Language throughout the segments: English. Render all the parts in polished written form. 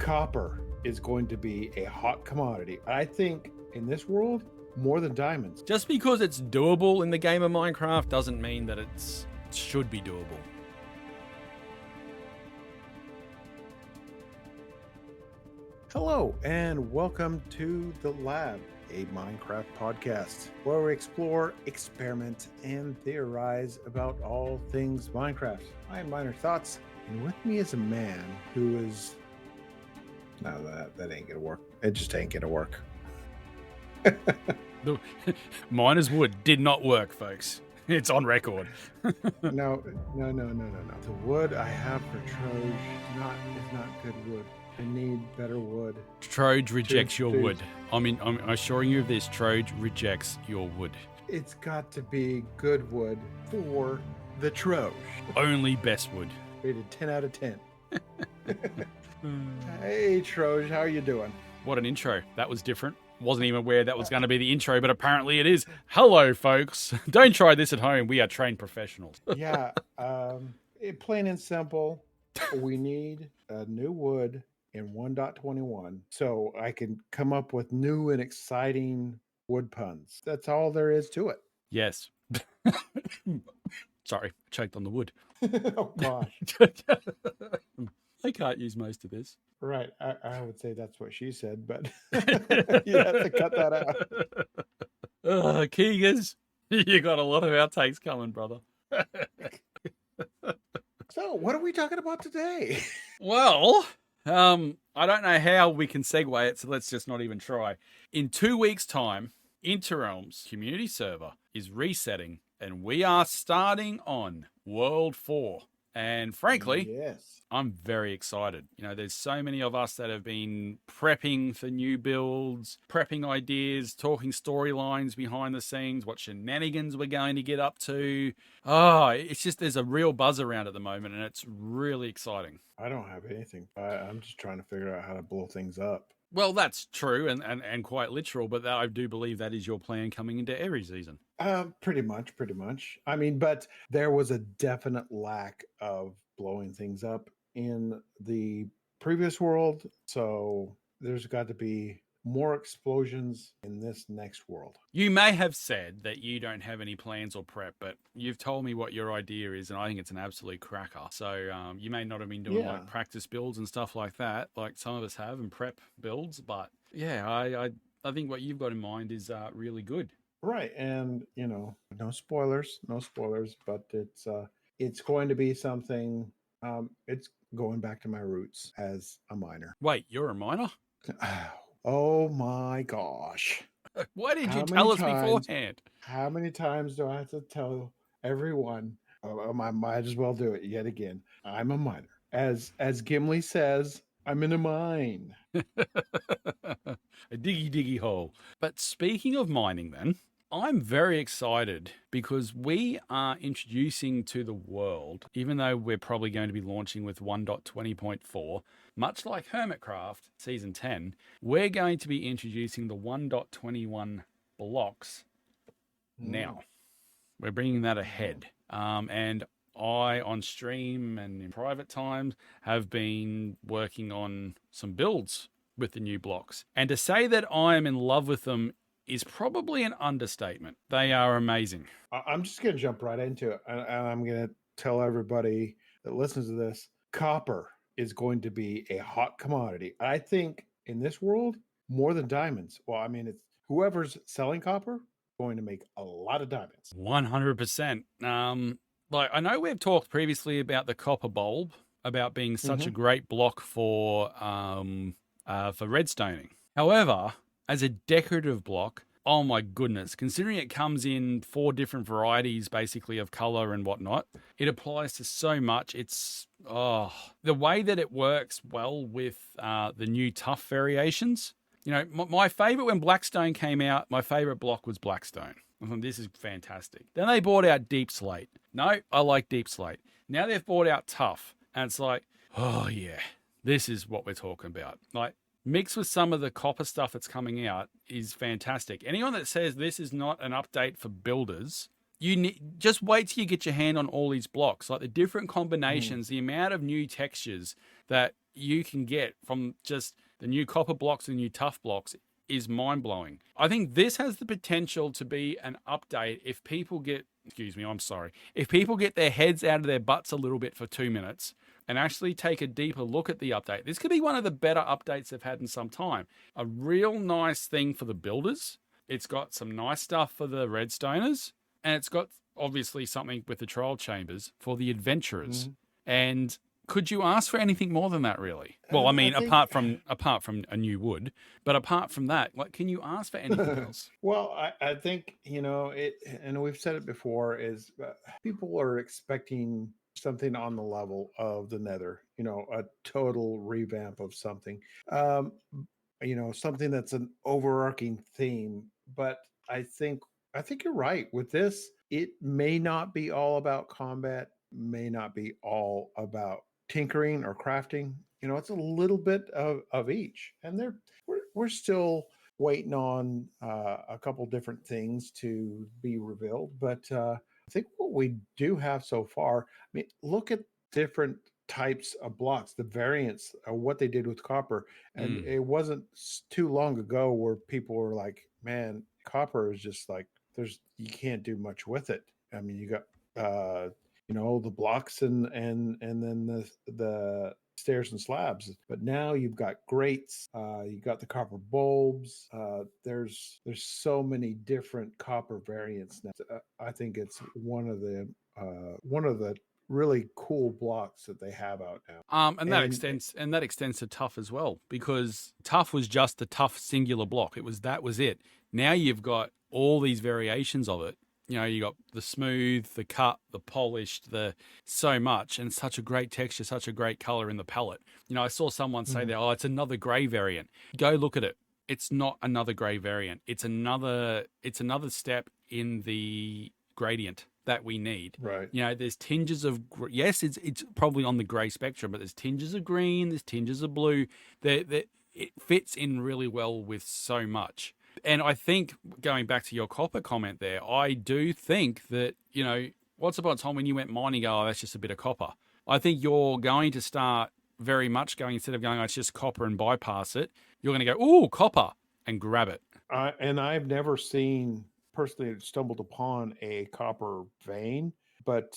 Copper is going to be a hot commodity. I think in this world, more than diamonds. Just because it's doable in the game of Minecraft doesn't mean that it should be doable. Hello, and welcome to The Lab, a Minecraft podcast where we explore, experiment, and theorize about all things Minecraft. I am Miner Thoughts, and with me is a man who is... No, that ain't gonna work. It just ain't gonna work. The Miner's Wood did not work, folks. It's on record. No. The wood I have for Troge is not good wood. I need better wood. Troge rejects your wood. I'm assuring you of this. Troge rejects your wood. It's got to be good wood for the Troge. Only best wood. Rated 10 out of 10. Hey, Troge, how are you doing? What an intro. That was different. Wasn't even aware that was going to be the intro, but apparently it is. Hello, folks. Don't try this at home. We are trained professionals. Yeah. Plain and simple, we need a new wood in 1.21 so I can come up with new and exciting wood puns. That's all there is to it. Yes. Sorry, choked on the wood. Oh, gosh. I can't use most of this. Right. I would say that's what she said, but you have to cut that out. Keegers, you got a lot of outtakes coming, brother. So, what are we talking about today? Well, I don't know how we can segue it, so let's just not even try. In 2 weeks' time, Interrealm's community server is resetting, and we are starting on World 4. And frankly, yes, I'm very excited. You know, there's so many of us that have been prepping for new builds, prepping ideas, talking storylines behind the scenes, what shenanigans we're going to get up to. It's just there's a real buzz around at the moment, and it's really exciting. I don't have anything. I'm just trying to figure out how to blow things up. Well, that's true and quite literal, but I do believe that is your plan coming into every season. Pretty much. I mean, but there was a definite lack of blowing things up in the previous world, so there's got to be more explosions in this next world. You may have said that you don't have any plans or prep, but you've told me what your idea is, and I think it's an absolute cracker. So you may not have been doing like practice builds and stuff like that, like some of us have, and prep builds. But yeah, I think what you've got in mind is really good. Right, and you know, no spoilers, but it's going to be something. It's going back to my roots as a miner. Wait, you're a miner? Oh my gosh. Why did you tell us beforehand? How many times do I have to tell everyone? I might as well do it yet again. I'm a miner. As Gimli says, I'm in a mine. A diggy hole. But speaking of mining then, I'm very excited because we are introducing to the world, even though we're probably going to be launching with 1.20.4, much like Hermitcraft Season 10, we're going to be introducing the 1.21 blocks now. We're bringing that ahead. And I, on stream and in private times, have been working on some builds with the new blocks. And to say that I am in love with them is probably an understatement. They are amazing. I'm just going to jump right into it. And I'm going to tell everybody that listens to this, copper is going to be a hot commodity. I think in this world, more than diamonds. Well, I mean, it's whoever's selling copper going to make a lot of diamonds. 100%. Like I know we've talked previously about the copper bulb, about being such a great block for redstoning. However, as a decorative block, oh my goodness, considering it comes in 4 different varieties basically of color and whatnot, it applies to so much. It's, the way that it works well with the new Tuff variations. You know, my favorite when Blackstone came out, my favorite block was Blackstone. This is fantastic. Then they brought out Deep Slate. No, I like Deep Slate. Now they've brought out Tuff. And it's like, oh yeah, this is what we're talking about. Like, mixed with some of the copper stuff that's coming out is fantastic. Anyone that says this is not an update for builders, just wait till you get your hand on all these blocks. Like the different combinations, the amount of new textures that you can get from just the new copper blocks and new Tuff blocks is mind-blowing. I think this has the potential to be an update if people get, if people get their heads out of their butts a little bit for 2 minutes and actually take a deeper look at the update. This could be one of the better updates they've had in some time. A real nice thing for the builders. It's got some nice stuff for the redstoners, and it's got obviously something with the trial chambers for the adventurers. And could you ask for anything more than that, really? Well, I mean, apart from a new wood, but apart from that, like, can you ask for anything else? Well, I think, and we've said it before, is people are expecting something on the level of the Nether, a total revamp of something, something that's an overarching theme. But I think you're right with this. It may not be all about combat, may not be all about tinkering or crafting. It's a little bit of each, and we're still waiting on a couple different things to be revealed. But I think what we do have so far, I mean, look at different types of blocks, the variants of what they did with copper. And it wasn't too long ago where people were like, man, copper is just like, you can't do much with it. I mean, you got the blocks and then the stairs and slabs, but now you've got grates, you got the copper bulbs. There's so many different copper variants now. I think it's one of the really cool blocks that they have out now. That extends to Tuff as well, because Tuff was just the Tuff singular block. That was it. Now you've got all these variations of it. You got the smooth, the cut, the polished, so much, and such a great texture, such a great color in the palette. I saw someone say there, it's another gray variant. Go look at it. It's not another gray variant. It's another step in the gradient that we need. Right. There's tinges of, yes, it's probably on the gray spectrum, but there's tinges of green, there's tinges of blue. It fits in really well with so much. And I think, going back to your copper comment there, I do think that, once upon a time when you went mining, that's just a bit of copper. I think you're going to start very much going, instead of going, it's just copper and bypass it, you're going to go, ooh, copper, and grab it. And I've never personally stumbled upon a copper vein, but,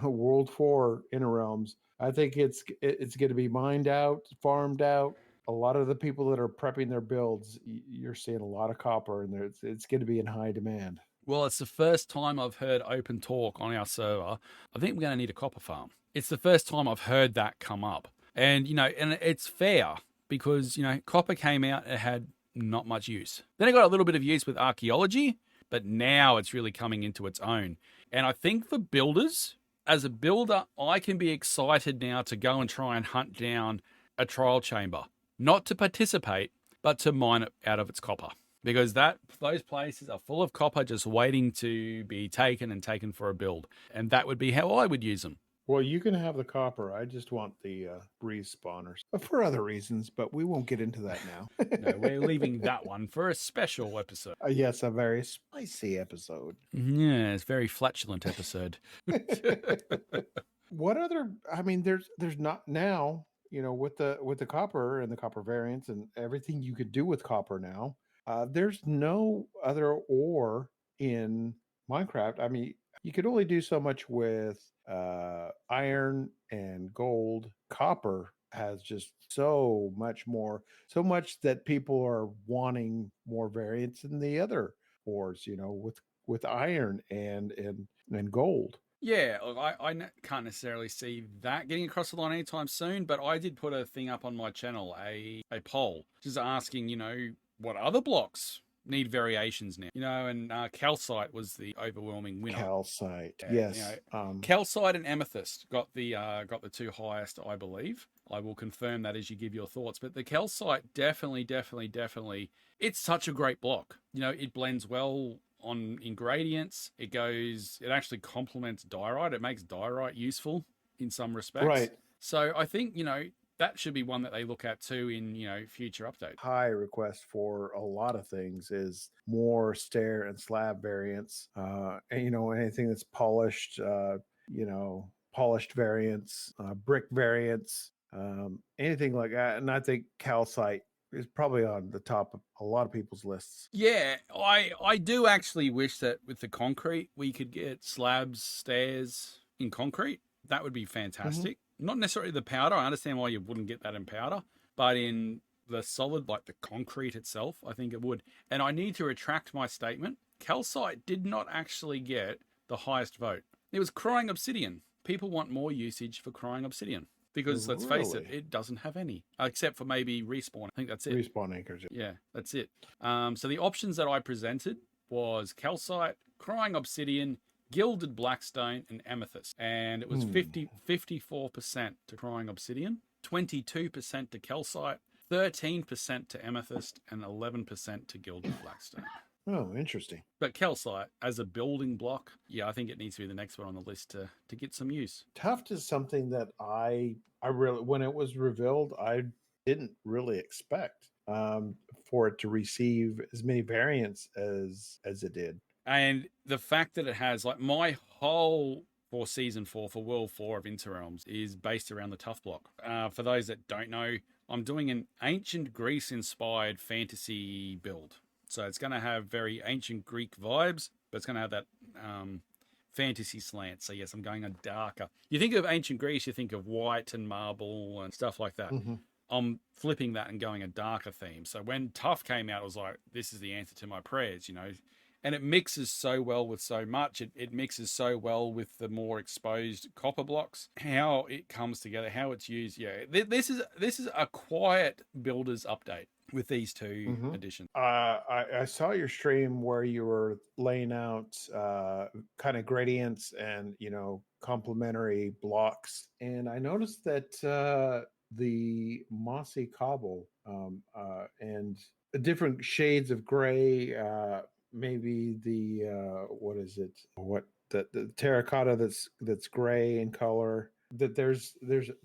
World 4 Inner Realms, I think it's going to be mined out, farmed out. A lot of the people that are prepping their builds, you're seeing a lot of copper, and it's going to be in high demand. Well, it's the first time I've heard open talk on our server. I think we're going to need a copper farm. It's the first time I've heard that come up. And, and it's fair because, copper came out, it had not much use. Then it got a little bit of use with archaeology, but now it's really coming into its own. And I think for builders, as a builder, I can be excited now to go and try and hunt down a trial chamber. Not to participate, but to mine it out of its copper. Because those places are full of copper just waiting to be taken for a build. And that would be how I would use them. Well, you can have the copper. I just want the breeze spawners for other reasons, but we won't get into that now. No, we're leaving that one for a special episode. Yes, a very spicy episode. Yeah, it's a very flatulent episode. What other, I mean, there's not now, with the copper and the copper variants and everything you could do with copper now, there's no other ore in Minecraft. I mean, you could only do so much with iron and gold. Copper has just so much more, so much that people are wanting more variants in the other ores, with iron and gold. Yeah, look, I can't necessarily see that getting across the line anytime soon, but I did put a thing up on my channel, a poll, just asking, what other blocks need variations now? And calcite was the overwhelming winner. Calcite, yes. Calcite and amethyst got the two highest, I believe. I will confirm that as you give your thoughts. But the calcite definitely, it's such a great block. It blends well on ingredients. It actually complements diorite. It makes diorite useful in some respects. Right. So I think, that should be one that they look at too in, future updates. High request for a lot of things is more stair and slab variants. And, anything that's polished, polished variants, brick variants, anything like that. And I think calcite is probably on the top of a lot of people's lists. Yeah, I do actually wish that with the concrete we could get slabs, stairs in concrete. That would be fantastic. Not necessarily the powder. I understand why you wouldn't get that in powder, but in the solid, like the concrete itself, I think it would. And I need to retract my statement. Calcite did not actually get the highest vote. It was crying obsidian. People want more usage for crying obsidian. Because let's face it, it doesn't have any, except for maybe respawn. I think that's it. Respawn anchors. Yeah, that's it. So the options that I presented was calcite, crying obsidian, gilded blackstone, and amethyst. And it was 54% to crying obsidian, 22% to calcite, 13% to amethyst, and 11% to gilded blackstone. Oh, interesting. But calcite as a building block, yeah, I think it needs to be the next one on the list to get some use. Tuff is something that I really, when it was revealed, I didn't really expect for it to receive as many variants as it did. And the fact that it has, like, my whole for season 4 for World 4 of Interrealms is based around the Tuff block. For those that don't know, I'm doing an ancient Greece inspired fantasy build. So it's going to have very ancient Greek vibes, but it's going to have that fantasy slant. So yes, I'm going on darker. You think of ancient Greece, you think of white and marble and stuff like that. I'm flipping that and going a darker theme. So when Tuff came out, it was like, this is the answer to my prayers, you know. And it mixes so well with so much. It mixes so well with the more exposed copper blocks. How it comes together, how it's used. Yeah, this is a quiet builder's update with these two additions. I saw your stream where you were laying out kind of gradients and, you know, complementary blocks. And I noticed that the mossy cobble and different shades of gray, maybe the the terracotta that's gray in color, that there's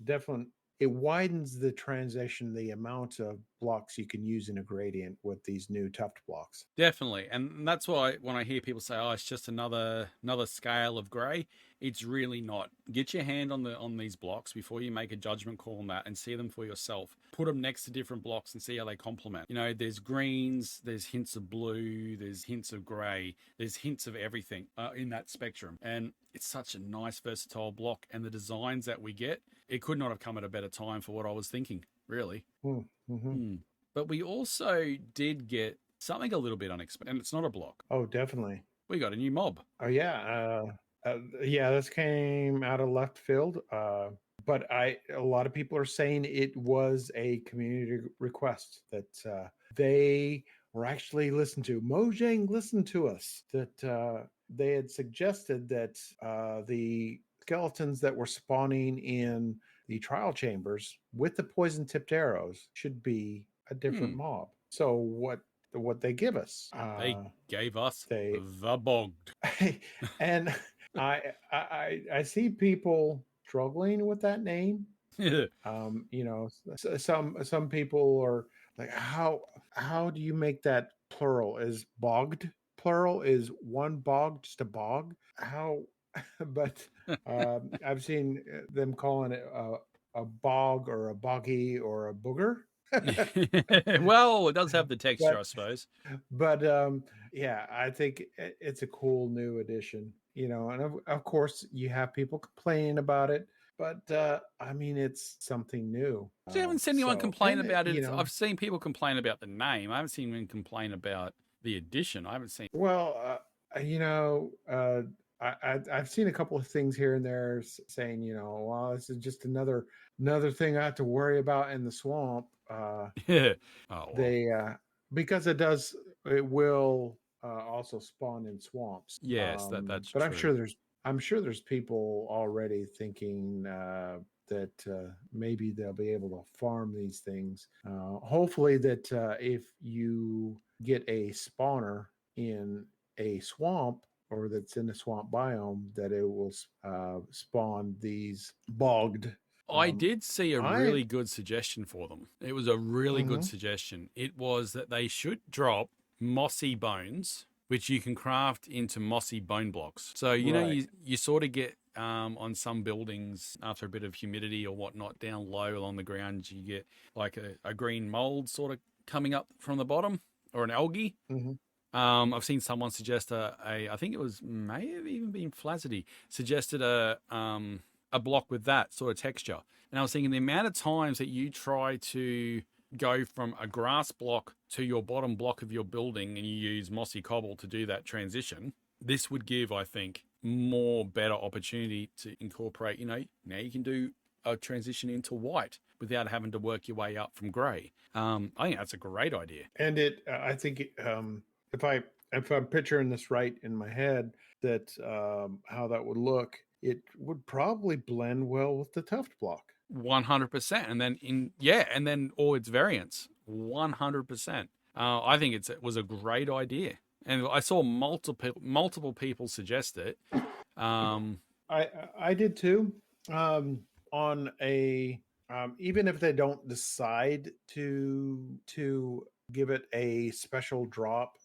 definitely, it widens the transition, the amount of blocks you can use in a gradient with these new tuft blocks. Definitely. And that's why when I hear people say, oh, it's just another scale of grey, it's really not. Get your hand on these blocks before you make a judgment call on that and see them for yourself. Put them next to different blocks and see how they complement. You know, there's greens, there's hints of blue, there's hints of grey, there's hints of everything in that spectrum. And it's such a nice, versatile block. And the designs that we get, it could not have come at a better time for what I was thinking, really. But we also did get something a little bit unexpected, and it's not a block. Oh, definitely. We got a new mob. Oh, yeah. Yeah, this came out of left field. But a lot of people are saying it was a community request that they were actually listened to. Mojang listened to us, that they had suggested that the skeletons that were spawning in the trial chambers with the poison tipped arrows should be a different mob. So what they give us? They gave us the Bogged. And I see people struggling with that name. You know, some people are like, how do you make that plural? Is bogged plural? Is one bog just a bog? How? But I've seen them calling it a bog or a boggy or a booger. Well, it does have the texture, I suppose. But yeah, I think it's a cool new addition, you know, and of course you have people complaining about it, but I mean, it's something new. I haven't seen anyone complain about it. You know, I've seen people complain about the name. I haven't seen anyone complain about the addition. I haven't seen. Well, you know, I've seen a couple of things here and there saying, you know, well, this is just another thing I have to worry about in the swamp. Yeah. Oh, well. Because it will also spawn in swamps. Yes, that's but true. I'm sure there's people already thinking that maybe they'll be able to farm these things. Hopefully that if you get a spawner in a swamp, or that's in a swamp biome, that it will spawn these bogged. I did see a really good suggestion for them. It was a really good suggestion. It was that they should drop mossy bones, which you can craft into mossy bone blocks. So, you know, you sort of get on some buildings after a bit of humidity or whatnot down low along the ground, you get like a green mold sort of coming up from the bottom, or an algae. Mm-hmm. I've seen someone suggest I think it was, may have even been Flazity, suggested a block with that sort of texture. And I was thinking the amount of times that you try to go from a grass block to your bottom block of your building and you use mossy cobble to do that transition, this would give, I think, more better opportunity to incorporate, now you can do a transition into white without having to work your way up from grey. I think that's a great idea. And I think if I'm picturing this right in my head, that how that would look, it would probably blend well with the tuft block. 100%. And then all its variants, 100%. I think it was a great idea. And I saw multiple people suggest it. I did too. On a even if they don't decide to give it a special drop,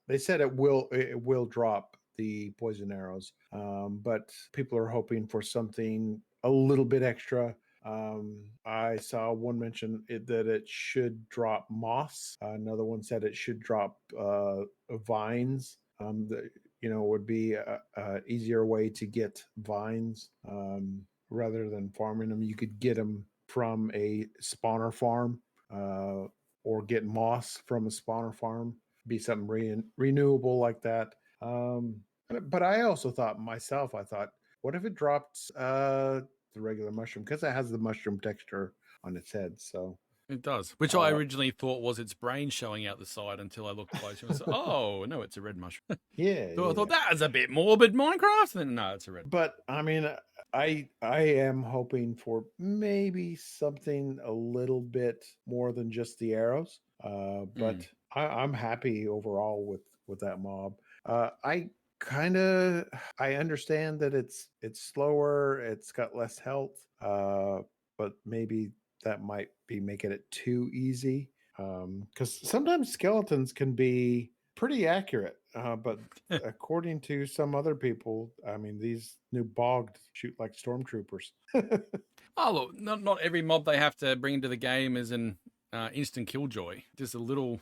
they said it will drop the poison arrows, but people are hoping for something a little bit extra. I saw one mention that it should drop moss. Another one said it should drop vines. Would be a easier way to get vines rather than farming them. You could get them from a spawner farm or get moss from a spawner farm. Be something renewable like that. But I also thought myself, what if it dropped the regular mushroom, because it has the mushroom texture on its head. So it does, which I originally thought was its brain showing out the side until I looked closer and said, "Oh no, it's a red mushroom." Yeah, so I thought that was a bit morbid Minecraft. Then no, it's a red. But I mean, I am hoping for maybe something a little bit more than just the arrows. But I'm happy overall with that mob. I understand that it's slower, it's got less health, but maybe that might be making it too easy, because sometimes skeletons can be pretty accurate, but according to some other people, I mean, these new Bogged shoot like stormtroopers. Oh look, not every mob they have to bring into the game is an instant killjoy. Just a little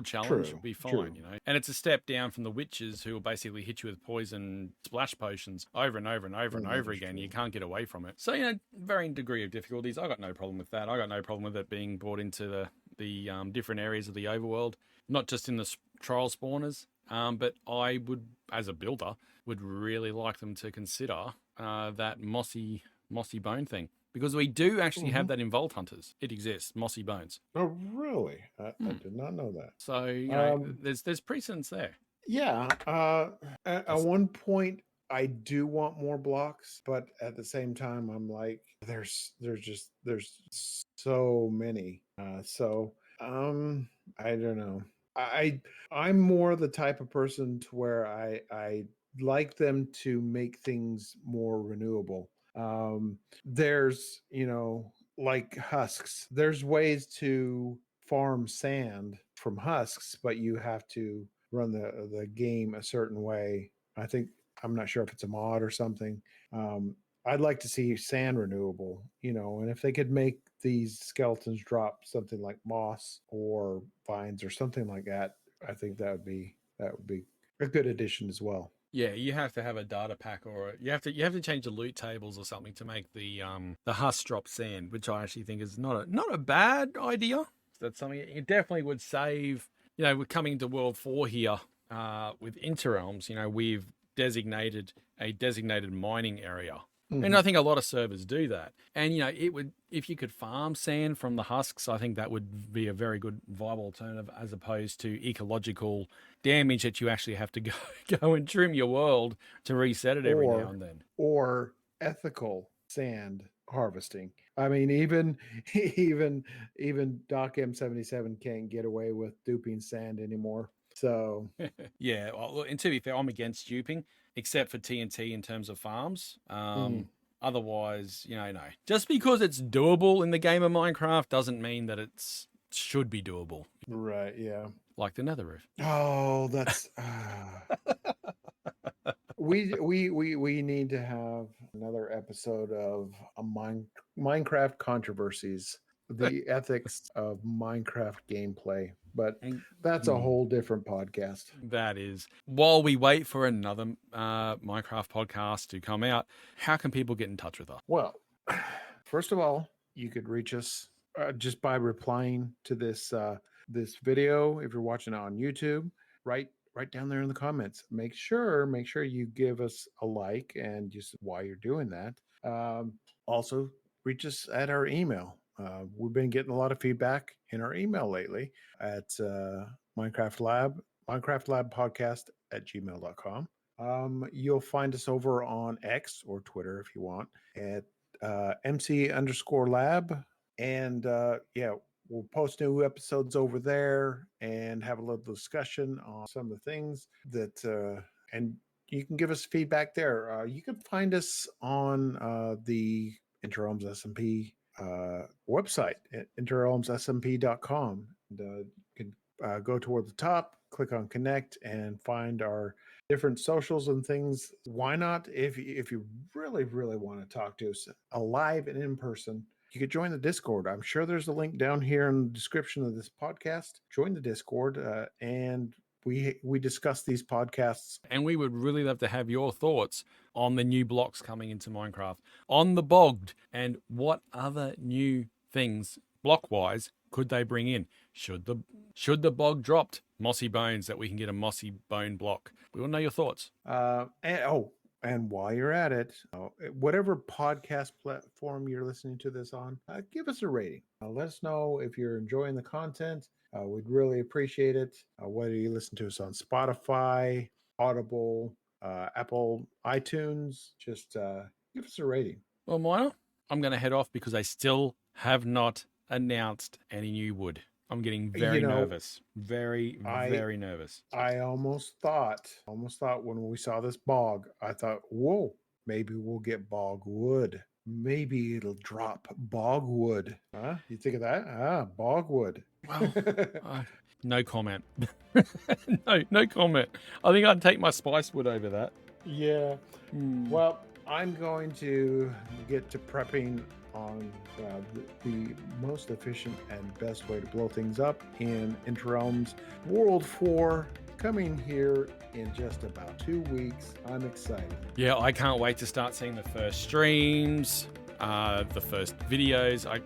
challenge will be fine, And it's a step down from the witches who will basically hit you with poison splash potions over and over and over and over again. True. You can't get away from it. So, varying degree of difficulties. I got no problem with that. I got no problem with it being brought into the different areas of the overworld, not just in the trial spawners. But I would, as a builder, would really like them to consider that mossy bone thing. Because we do actually have that in Vault Hunters. It exists, mossy bones. Oh, really? I did not know that. So, there's precedence there. Yeah. At one point, I do want more blocks, but at the same time, I'm like, there's so many. I don't know. I'm more the type of person to where I like them to make things more renewable. There's, like husks, there's ways to farm sand from husks, but you have to run the game a certain way. I'm not sure if it's a mod or something. I'd like to see sand renewable, and if they could make these skeletons drop something like moss or vines or something like that, I think that would be a good addition as well. Yeah, you have to have a data pack, or you have to change the loot tables or something to make the husk drop sand, which I actually think is not a bad idea. That's something it definitely would save. We're coming to World 4 here with Interrealms. We've designated a designated mining area. Mm-hmm. And I think a lot of servers do that. And, it would, if you could farm sand from the husks, I think that would be a very good viable alternative, as opposed to ecological damage that you actually have to go and trim your world to reset it every now and then. Or ethical sand harvesting. I mean, even Doc M77 can't get away with duping sand anymore. So yeah, well, and to be fair, I'm against duping, except for TNT in terms of farms. Otherwise, no. Just because it's doable in the game of Minecraft doesn't mean that it should be doable. Right, yeah. Like the nether roof. Oh, that's... We need to have another episode of Minecraft controversies, the ethics of Minecraft gameplay, but that's a Mm. whole different podcast. That is. While we wait for another Minecraft podcast to come out, how can people get in touch with us? Well, first of all, you could reach us just by replying to this video. If you're watching it on YouTube, right down there in the comments. Make sure you give us a like, and just while you're doing that, also reach us at our email. We've been getting a lot of feedback in our email lately at Minecraft Lab podcast at gmail.com. You'll find us over on X or Twitter if you want at MC_lab. And yeah, we'll post new episodes over there and have a little discussion on some of the things that, and you can give us feedback there. You can find us on the Interrealms SMP website at interrealmssmp.com. And, you can go toward the top, click on connect, and find our different socials and things. Why not, if you really want to talk to us alive and in person, you could join the Discord. I'm sure there's a link down here in the description of this podcast. Join the Discord, and we discuss these podcasts. And we would really love to have your thoughts on the new blocks coming into Minecraft, on the Bogged, and what other new things, block-wise, could they bring in? Should the bog dropped mossy bones that we can get a mossy bone block? We want to know your thoughts. And while you're at it, whatever podcast platform you're listening to this on, give us a rating. Let us know if you're enjoying the content. We'd really appreciate it. Whether you listen to us on Spotify, Audible, Apple, iTunes, just give us a rating. Well, Miner, I'm going to head off because I still have not announced any new wood. I'm getting very nervous. Very nervous. I almost thought when we saw this bog, I thought, whoa, maybe we'll get bog wood. Maybe it'll drop bog wood. Huh? You think of that? Bog wood. Well, no comment. No comment. I think I'd take my spice wood over that. Yeah. Well, I'm going to get to prepping on the most efficient and best way to blow things up in Interrealms World 4, coming here in just about 2 weeks. I'm excited. Yeah, I can't wait to start seeing the first streams, the first videos. I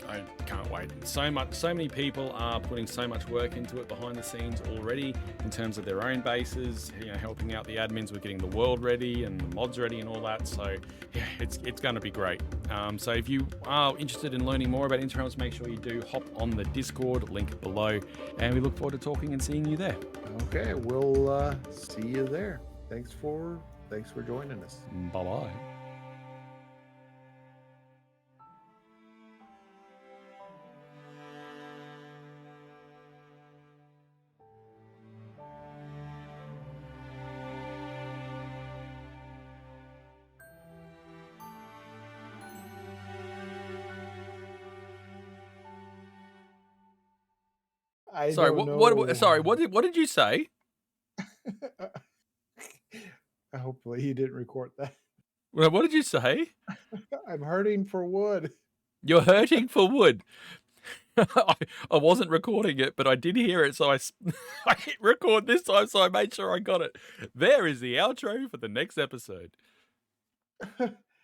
can't wait. So many people are putting so much work into it behind the scenes already in terms of their own bases, helping out the admins with getting the world ready and the mods ready and all that. So yeah, it's going to be great. So if you are interested in learning more about Interrealms, make sure you do hop on the Discord, link below, and we look forward to talking and seeing you there. Okay, we'll see you there. Thanks for joining us. Bye-bye. Sorry, what did you say? Hopefully you didn't record that. Well, what did you say? I'm hurting for wood. You're hurting for wood. I wasn't recording it, but I did hear it, so I hit record this time, so I made sure I got it. There is the outro for the next episode.